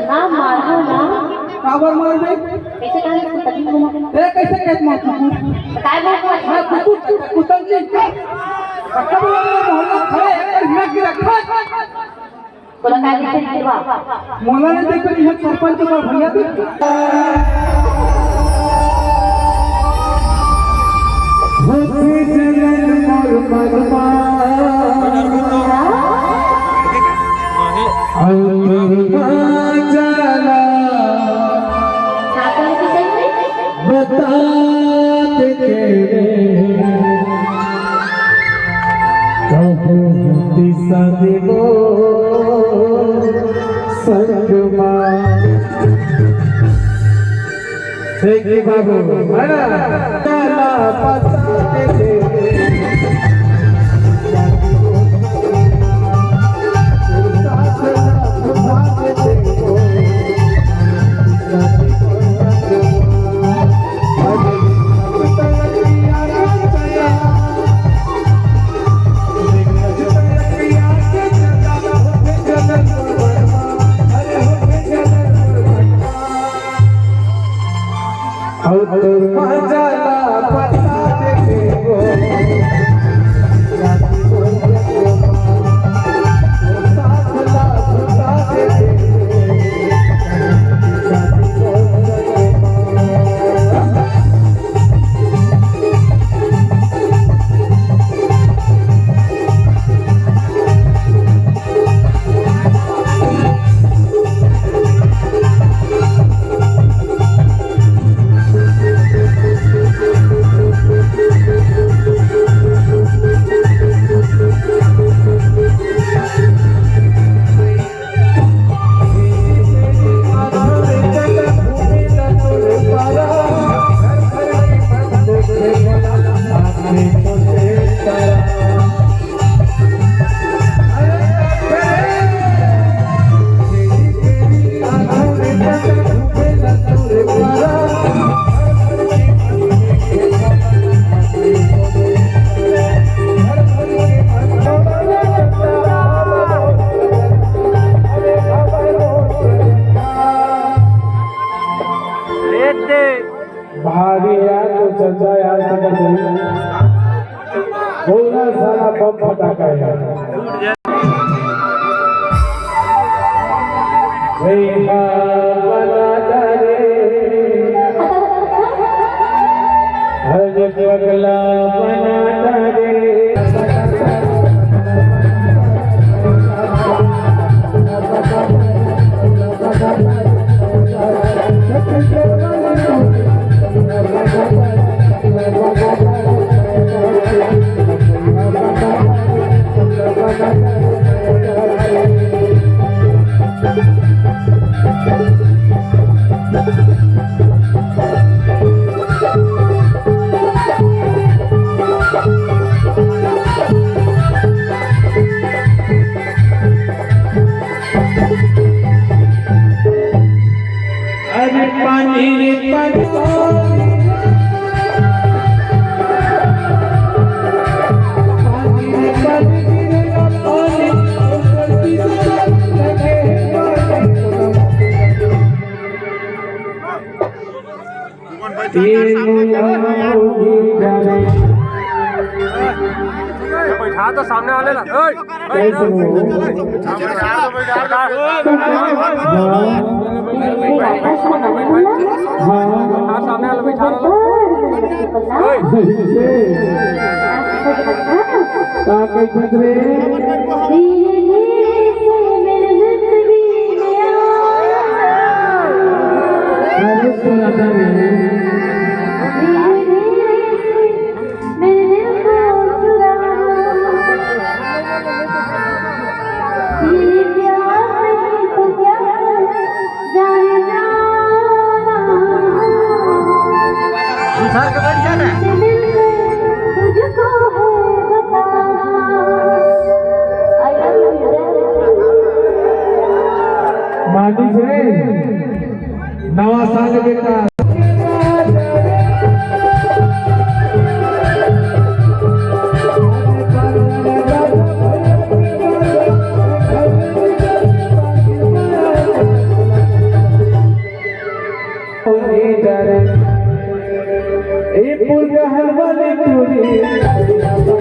हाँ मारो ना। काबर मार दे कैसे कहाँ से तभी बोला ए कैसे कहत मार तू काय बोल मैं कुकुर कुतल जी कब मोहल्ला खड़े एक हिना की रखा बोला काय दिखे बा मोहल्ला ने देख कर यह सरपंच का भैया भी होते जगन मोर मगमा बता कहो दिशा देवो संगमा देखी बाबू पता दे भारी यार तो चंदा यार बोलना सारा बम फटाका है बना डरे हर पगला बना डरे अरे पानी रे पानी बैठा तो सामने वाले ना सामने वाले बैठा नवा साल बेटा पूरी डरे ए पुल का हलवा ले पूरी